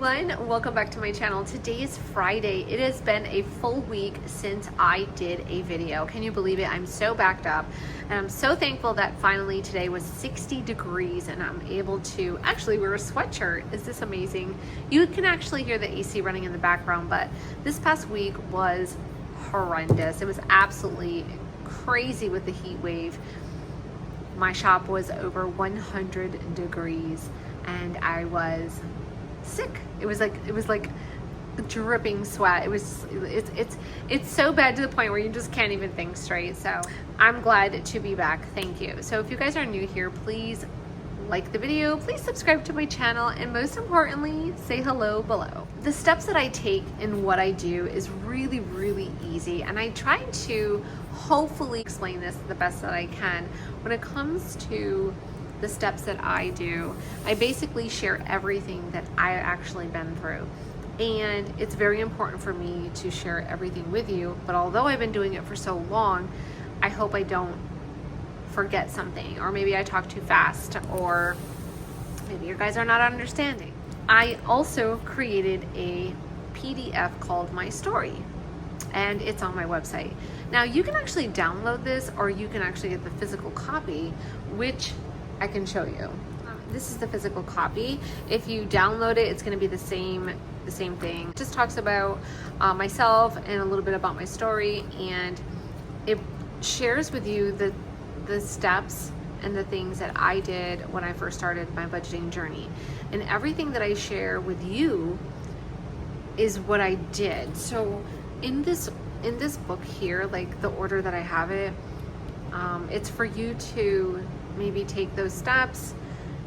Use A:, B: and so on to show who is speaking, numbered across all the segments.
A: everyone, welcome back to my channel. Today is Friday. It has been a full week since I did a video. Can you believe it? I'm so backed up and I'm so thankful that finally today was 60 degrees and I'm able to actually wear a sweatshirt. Is this amazing? You can actually hear the AC running in the background, but this past week was horrendous. It was absolutely crazy with the heat wave. My shop was over 100 degrees and I was sick. It was like dripping sweat. It's so bad to the point where you just can't even think straight. So I'm glad to be back. Thank you. So if you guys are new here, please like the video, please subscribe to my channel, and most importantly, say hello below. The steps that I take in what I do is really, really easy, and I try to hopefully explain this the best that I can. When it comes to the steps that I do, I basically share everything that I actually been through. And it's very important for me to share everything with you, but although I've been doing it for so long, I hope I don't forget something, or maybe I talk too fast, or maybe you guys are not understanding. I also created a PDF called My Story, and it's on my website. Now you can actually download this, or you can actually get the physical copy, which I can show you. This is the physical copy. If you download it, it's going to be the same thing. It just talks about myself and a little bit about my story, and it shares with you the steps and the things that I did when I first started my budgeting journey. And everything that I share with you is what I did. So in this book here, like the order that I have it, it's for you to maybe take those steps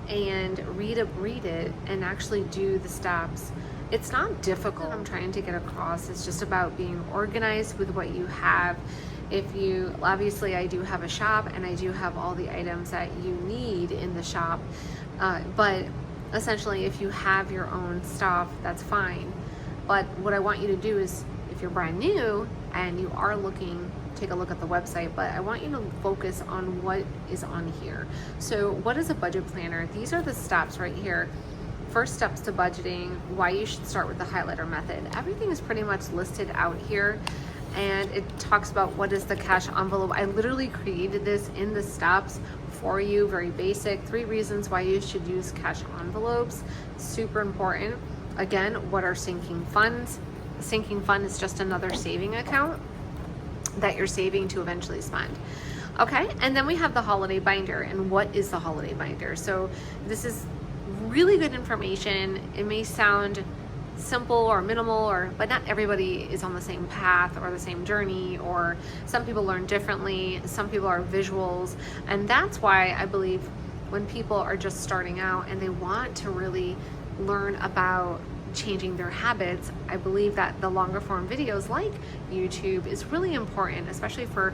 A: and read it and actually do the steps. It's not difficult. I'm trying to get across. It's just about being organized with what you have. Obviously I do have a shop and I do have all the items that you need in the shop, but essentially if you have your own stuff, that's fine. But what I want you to do is, if you're brand new and you are looking, take a look at the website, but I want you to focus on what is on here. So what is a budget planner? These are the steps right here. First steps to budgeting, why you should start with the highlighter method. Everything is pretty much listed out here, and it talks about what is the cash envelope. I literally created this in the steps for you, very basic. 3 reasons why you should use cash envelopes, super important. Again, what are sinking funds? A sinking fund is just another saving account that you're saving to eventually spend. Okay, and then we have the holiday binder. And what is the holiday binder? So this is really good information. It may sound simple or minimal, but not everybody is on the same path or the same journey, or some people learn differently, some people are visuals, and that's why I believe when people are just starting out and they want to really learn about changing their habits, I believe that the longer form videos like YouTube is really important, especially for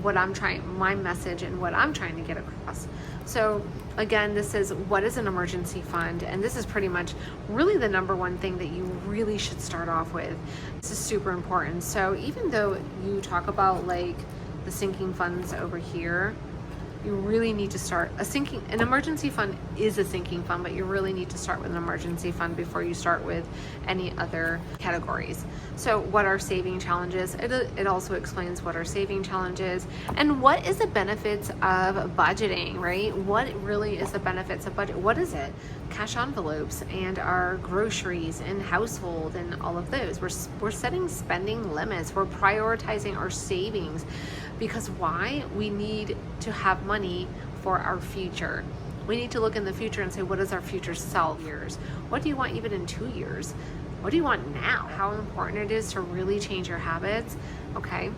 A: my message and what I'm trying to get across. So again, this is what is an emergency fund, and this is pretty much really the number one thing that you really should start off with. This is super important. So even though you talk about like the sinking funds over here, you really need to start an emergency fund is a sinking fund, but you really need to start with an emergency fund before you start with any other categories. So what are saving challenges? It also explains what are saving challenges and what is the benefits of budgeting, right? What really is the benefits of budget? What is it? Cash envelopes and our groceries and household and all of those. We're setting spending limits. We're prioritizing our savings, because why? We need to have money for our future. We need to look in the future and say, what is our future self years? What do you want even in 2 years? What do you want now? How important it is to really change your habits, okay?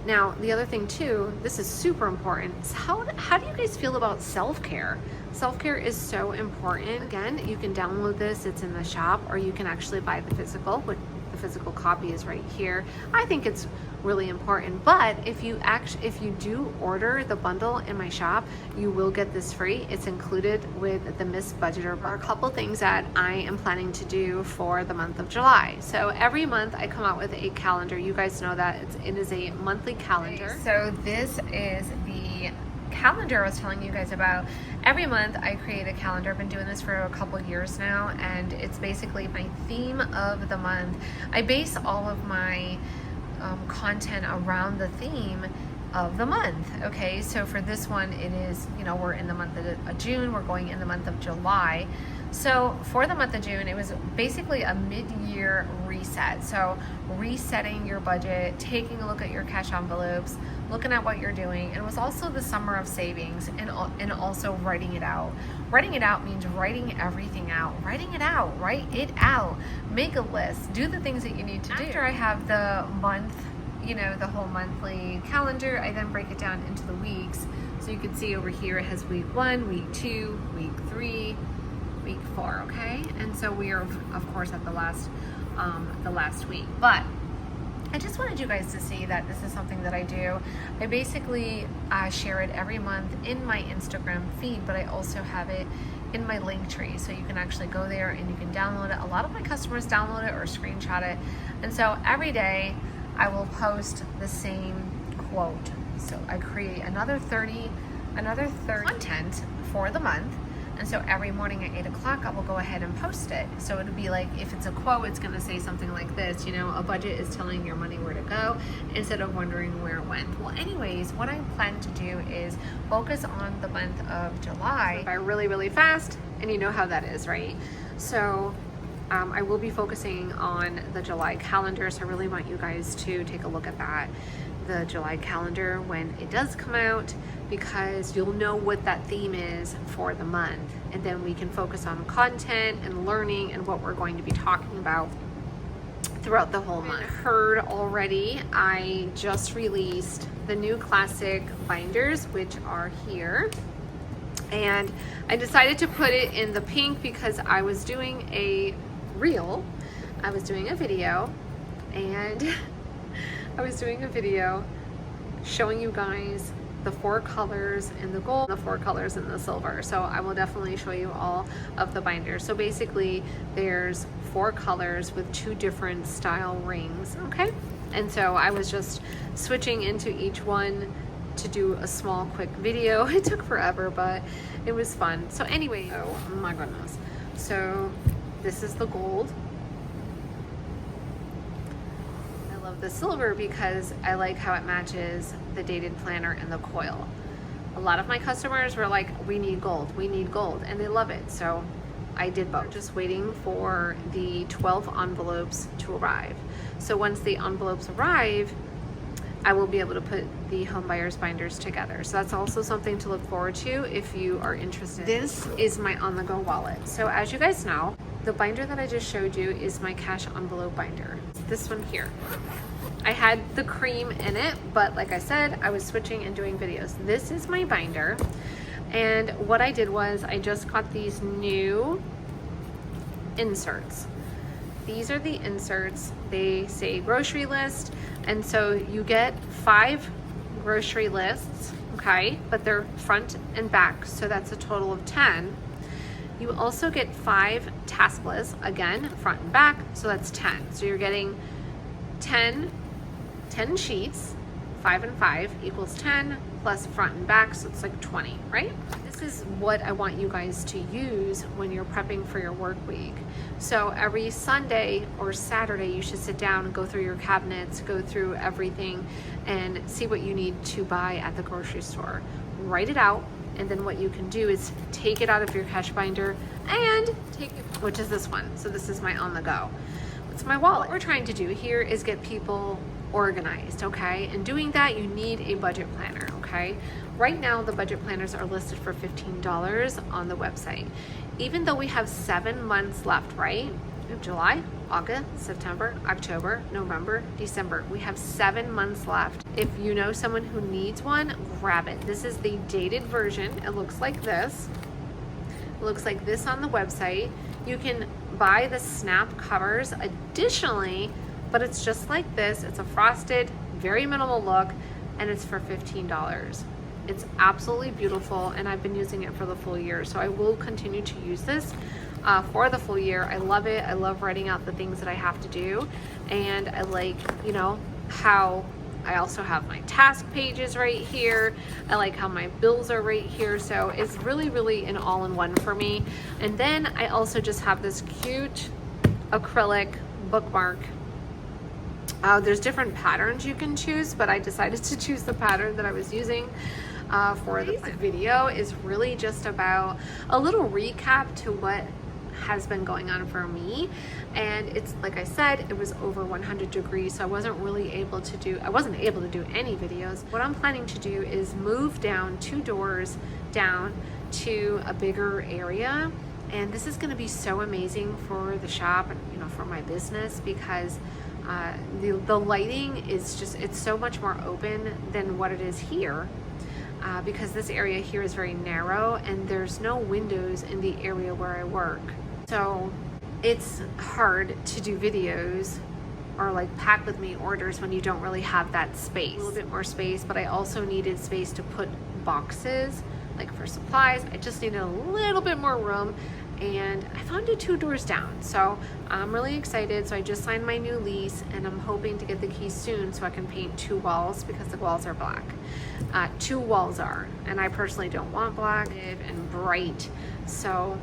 A: Now, the other thing too, this is super important, is how do you guys feel about self-care? Self-care is so important. Again, you can download this, it's in the shop, or you can actually buy the physical, which the physical copy is right here. I think it's really important, but if you do order the bundle in my shop, you will get this free. It's included with the Miss Budgeter. There are a couple things that I am planning to do for the month of July. So every month I come out with a calendar. You guys know that it is a monthly calendar. So this is the calendar I was telling you guys about, every month I create a calendar. I've been doing this for a couple years now, and it's basically my theme of the month. I base all of my content around the theme of the month. Okay, so for this one, it is, you know, we're in the month of June, we're going in the month of July. So for the month of June, it was basically a mid-year reset. So resetting your budget, taking a look at your cash envelopes, looking at what you're doing. And it was also the summer of savings, and also writing it out. Writing it out means writing everything out. Writing it out, write it out. Make a list, do the things that you need to do. After I have the month, you know, the whole monthly calendar, I then break it down into the weeks. So you can see over here it has week 1, week 2, week 3, week 4, okay? And so we are, of course, at the last week. But I just wanted you guys to see that this is something that I do. I basically share it every month in my Instagram feed, but I also have it in my Linktree, so you can actually go there and you can download it. A lot of my customers download it or screenshot it, and so every day I will post the same quote. So I create another 30 content for the month. And so every morning at 8 o'clock, I will go ahead and post it. So it'll be like, if it's a quote, it's gonna say something like this, you know, a budget is telling your money where to go instead of wondering where it went. Well, anyways, what I plan to do is focus on the month of July by really, really fast, and you know how that is, right? So I will be focusing on the July calendar, so I really want you guys to take a look at that, the July calendar when it does come out, because you'll know what that theme is for the month, and then we can focus on content and learning and what we're going to be talking about throughout the whole month. Heard already, I just released the new classic binders, which are here. And I decided to put it in the pink because I was doing a reel, I was doing a video, and I was doing a video showing you guys the 4 colors in the gold, the 4 colors in the silver. So I will definitely show you all of the binders. So basically there's 4 colors with 2 different style rings, okay? And so I was just switching into each one to do a small quick video. It took forever, but it was fun. So anyway, oh my goodness. So this is the gold. I love the silver because I like how it matches the dated planner and the coil. A lot of my customers were like, we need gold, and they love it. So I did both. Just waiting for the 12 envelopes to arrive. So once the envelopes arrive, I will be able to put the home buyers binders together. So that's also something to look forward to if you are interested. This is my on-the-go wallet. So as you guys know, the binder that I just showed you is my cash envelope binder. This one here. I had the cream in it, but like I said, I was switching and doing videos. This is my binder. And what I did was I just got these new inserts. These are the inserts. They say grocery list. And so you get 5 grocery lists, okay? But they're front and back, so that's a total of 10. You also get 5 task lists, again, front and back, so that's 10. So you're getting 10 sheets, 5 and 5 equals 10, plus front and back, so it's like 20, right? This is what I want you guys to use when you're prepping for your work week. So every Sunday or Saturday, you should sit down and go through your cabinets, go through everything, and see what you need to buy at the grocery store. Write it out, and then what you can do is take it out of your cash binder and take it, which is this one. So this is my on the go. It's my wallet. What we're trying to do here is get people organized, okay? And doing that, you need a budget planner, okay? Right now, the budget planners are listed for $15 on the website. Even though we have 7 months left, right? We have July, August, September, October, November, December. We have 7 months left. If you know someone who needs one, grab it. This is the dated version. It looks like this. It looks like this on the website. You can buy the snap covers additionally, but it's just like this. It's a frosted, very minimal look, and it's for $15. It's absolutely beautiful, and I've been using it for the full year, so I will continue to use this for the full year. I love it. I love writing out the things that I have to do, and I like, you know, how I also have my task pages right here. I like how my bills are right here. So it's really, really an all-in-one for me. And then I also just have this cute acrylic bookmark. There's different patterns you can choose, but I decided to choose the pattern that I was using for the video. Is really just about a little recap to what has been going on for me. And it's like I said, it was over 100 degrees, so I wasn't able to do any videos. What I'm planning to do is move down 2 doors down to a bigger area, and this is going to be so amazing for the shop and, you know, for my business, because the lighting is just, it's so much more open than what it is here, because this area here is very narrow and there's no windows in the area where I work. So it's hard to do videos or like pack with me orders when you don't really have that space. A little bit more space, but I also needed space to put boxes, like for supplies. I just needed a little bit more room, and I found it 2 doors down. So I'm really excited. So I just signed my new lease, and I'm hoping to get the keys soon so I can paint 2 walls, because the walls are black. 2 walls are, and I personally don't want black and bright. So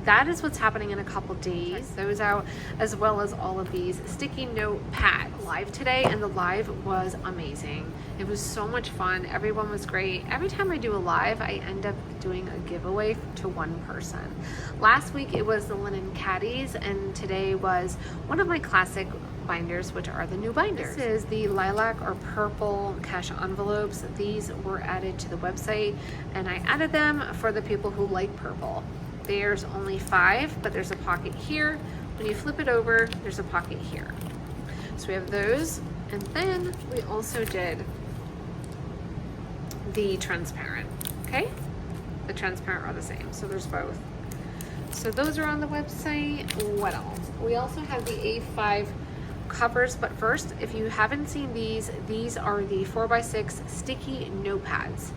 A: that is what's happening in a couple days. Those out, as well as all of these sticky note pads. Live today, and the live was amazing. It was so much fun. Everyone was great. Every time I do a live, I end up doing a giveaway to one person. Last week it was the linen caddies, and today was one of my classic binders, which are the new binders. This is the lilac or purple cash envelopes. These were added to the website, and I added them for the people who like purple. There's only 5, but there's a pocket here. When you flip it over, there's a pocket here. So we have those, and then we also did the transparent, okay? The transparent are the same, so there's both. So those are on the website. What else? We also have the A5 covers, but first, if you haven't seen these are the 4x6 sticky notepads.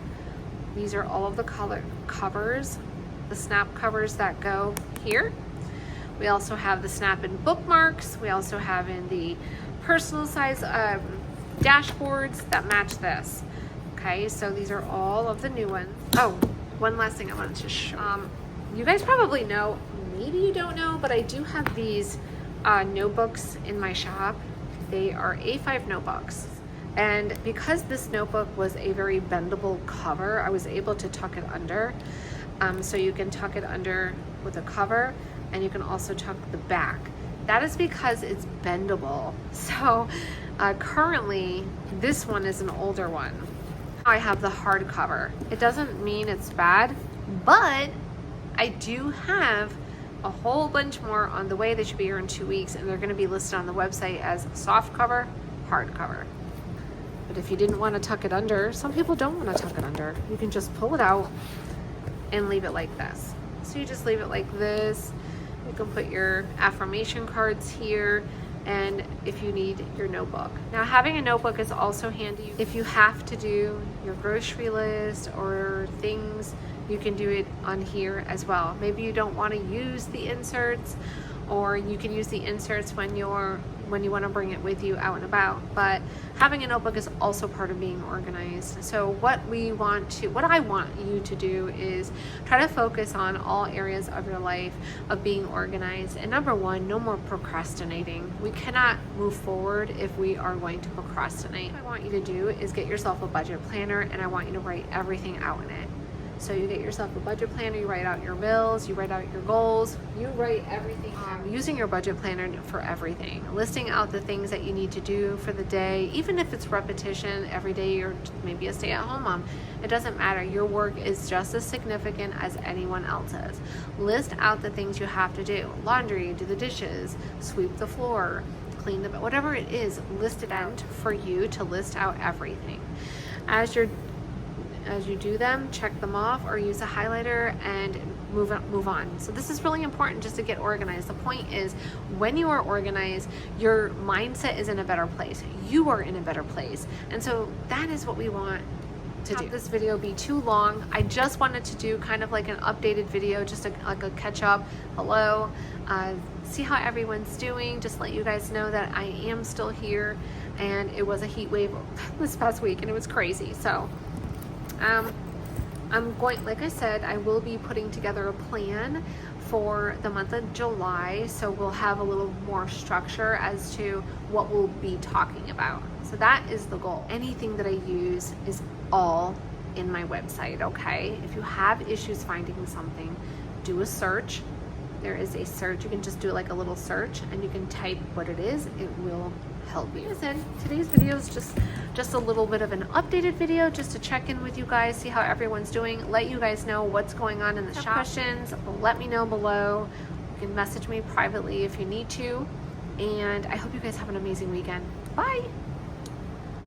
A: These are all of the color covers, the snap covers that go here. We also have the snap in bookmarks. We also have in the personal size dashboards that match this. Okay, so these are all of the new ones. Oh, one last thing I wanted to show. You guys probably know, maybe you don't know, but I do have these notebooks in my shop. They are A5 notebooks. And because this notebook was a very bendable cover, I was able to tuck it under. So you can tuck it under with a cover, and you can also tuck the back. That is because it's bendable. So currently this one is an older one. I have the hard cover. It doesn't mean it's bad, but I do have a whole bunch more on the way. They should be here in 2 weeks, and they're going to be listed on the website as soft cover, hard cover. But if you didn't want to tuck it under, some people don't want to tuck it under. You can just pull it out and leave it like this. So you just leave it like this. You can put your affirmation cards here, and if you need your notebook. Now, having a notebook is also handy if you have to do your grocery list or things. You can do it on here as well. Maybe you don't want to use the inserts, or you can use the inserts when you want to bring it with you out and about. But having a notebook is also part of being organized. So what I want you to do is try to focus on all areas of your life of being organized. And number 1, no more procrastinating. We cannot move forward if we are going to procrastinate. What I want you to do is get yourself a budget planner, and I want you to write everything out in it. So you get yourself a budget planner, you write out your bills, you write out your goals, you write everything out. Using your budget planner for everything, listing out the things that you need to do for the day, even if it's repetition every day, you're maybe a stay-at-home mom, it doesn't matter. Your work is just as significant as anyone else's. List out the things you have to do. Laundry, do the dishes, sweep the floor, clean the bed, whatever it is, list it out for you to list out everything. As you do them, check them off or use a highlighter and move on. So this is really important, just to get organized. The point is, when you are organized, your mindset is in a better place. You are in a better place. And so that is what we want to do. This video be too long. I just wanted to do kind of like an updated video, just like a catch up. Hello, see how everyone's doing. Just let you guys know that I am still here, and it was a heat wave this past week, and it was crazy. So, I'm going, like I said, I will be putting together a plan for the month of July, so we'll have a little more structure as to what we'll be talking about. So that is the goal. Anything that I use is all in my website, okay? If you have issues finding something, do a search. There is a search. You can just do like a little search and you can type what it is. It will help you. Like I said, today's video is just a little bit of an updated video, just to check in with you guys, see how everyone's doing, let you guys know what's going on in the shop. Questions, let me know below. You can message me privately if you need to, and I hope you guys have an amazing weekend. Bye.